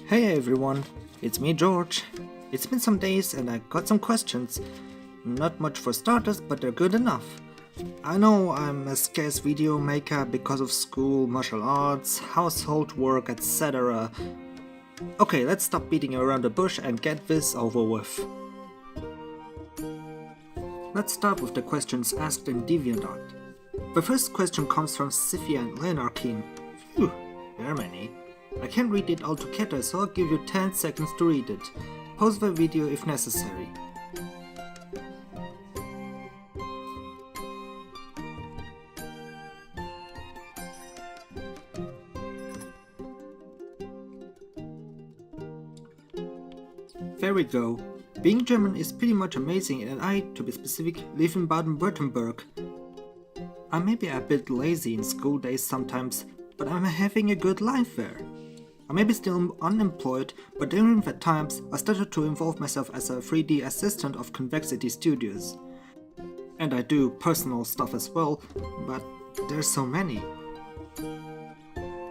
Hey everyone, it's me George. It's been some days and I got some questions. Not much for starters, but they're good enough. I know I'm a scarce video maker because of school, martial arts, household work, etc. Okay, let's stop beating around the bush and get this over with. Let's start with the questions asked in DeviantArt. The first question comes from Sifia and Lenarkin. Phew, there are many. I can't read it all together, so I'll give you 10 seconds to read it. Pause the video if necessary. There we go. Being German is pretty much amazing, and I, to be specific, live in Baden-Württemberg. I may be a bit lazy in school days sometimes, but I'm having a good life there. I may be still unemployed, but during that times I started to involve myself as a 3D assistant of Convexity Studios. And I do personal stuff as well, but there's so many.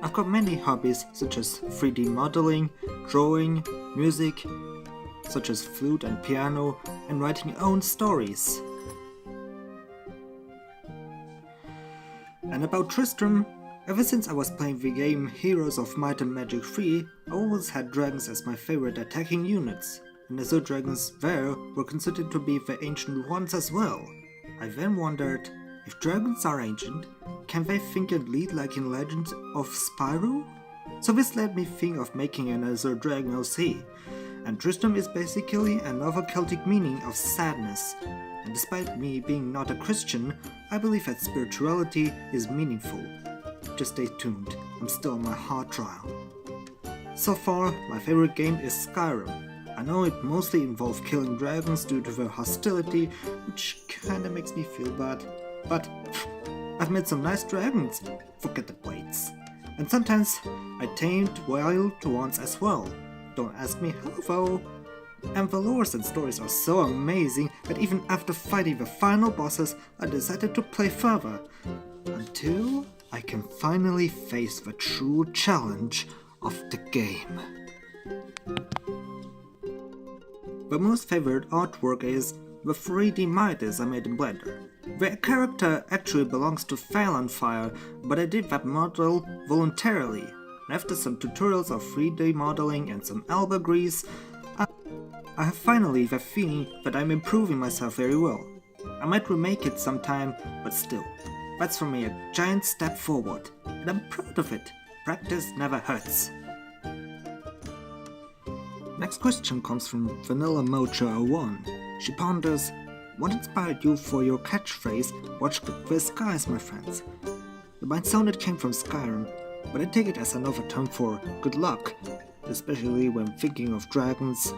I've got many hobbies such as 3D modeling, drawing, music, such as flute and piano, and writing own stories. And about Tristram, ever since I was playing the game Heroes of Might and Magic 3, I always had dragons as my favorite attacking units, and as though dragons there were considered to be the ancient ones as well. I then wondered, if dragons are ancient, can they think and lead like in Legends of Spyro? So this led me think of making another Dragon OC, and Tristram is basically another Celtic meaning of sadness. And despite me being not a Christian, I believe that spirituality is meaningful. Just stay tuned, I'm still on my hard trial. So far, my favorite game is Skyrim. I know it mostly involves killing dragons due to their hostility, which kinda makes me feel bad. But I've met some nice dragons, forget the blades. And sometimes I tamed wild ones as well. Don't ask me how though. And the lores and stories are so amazing that even after fighting the final bosses, I decided to play further. Until I can finally face the true challenge of the game. The most favorite artwork is the 3D Midas I made in Blender. The character actually belongs to Fire, but I did that model voluntarily. And after some tutorials of 3D modeling and some elbow grease, I have finally the feeling that I'm improving myself very well. I might remake it sometime, but still, that's for me a giant step forward, and I'm proud of it. Practice never hurts. Next question comes from Vanilla Mocha 01. She ponders, what inspired you for your catchphrase, "Watch the skies, my friends"? It might sound it came from Skyrim, but I take it as another term for good luck, especially when thinking of dragons,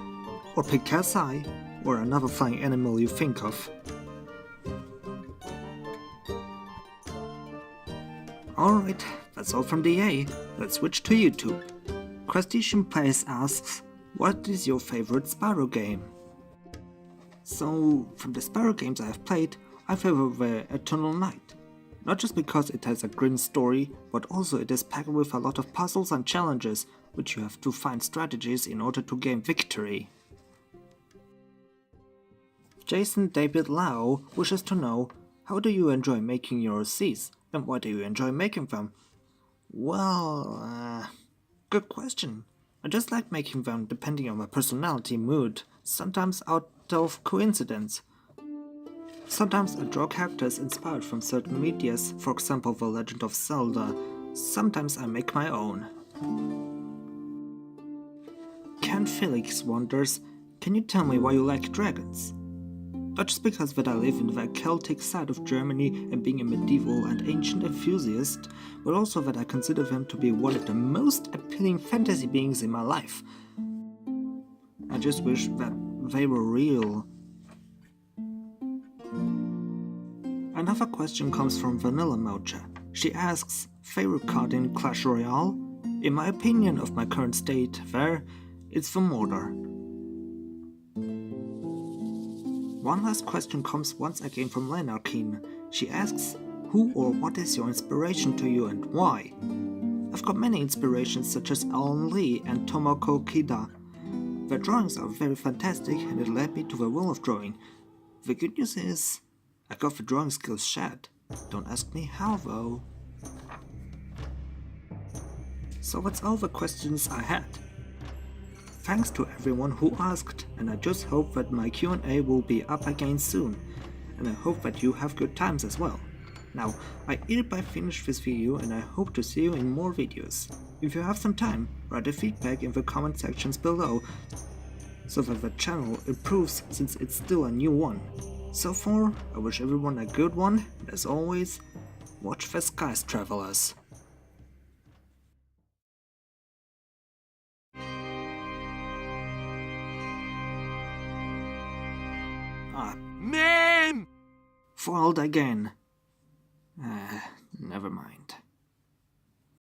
or Picassi, or another flying animal you think of. Alright, that's all from DA. Let's switch to YouTube. Crustacean Place asks, what is your favorite Spyro game? So, from the Spyro games I have played, I favor the Eternal Night. Not just because it has a grim story, but also it is packed with a lot of puzzles and challenges, which you have to find strategies in order to gain victory. Jason David Lau wishes to know, how do you enjoy making your OCs, and why do you enjoy making them? Well, good question. I just like making them depending on my personality mood, sometimes out of coincidence. Sometimes I draw characters inspired from certain medias, for example The Legend of Zelda. Sometimes I make my own. Ken Felix wonders, can you tell me why you like dragons? Not just because that I live in the Celtic side of Germany and being a medieval and ancient enthusiast, but also that I consider them to be one of the most appealing fantasy beings in my life. I just wish that they were real. Another question comes from Vanilla Mocha. She asks, favorite card in Clash Royale? In my opinion of my current state there, it's the Mordor. One last question comes once again from Lenarkin. She asks, who or what is your inspiration to you and why? I've got many inspirations such as Alan Lee and Tomoko Kida. Their drawings are very fantastic and it led me to the world of drawing. The good news is, I got the drawing skills shed. Don't ask me how though. So that's all the questions I had. Thanks to everyone who asked, and I just hope that my Q&A will be up again soon, and I hope that you have good times as well. Now, I hereby finish this video and I hope to see you in more videos. If you have some time, write a feedback in the comment sections below, so that the channel improves since it's still a new one. So far, I wish everyone a good one, and as always, watch the skies, travelers. Man! Foiled again. Never mind.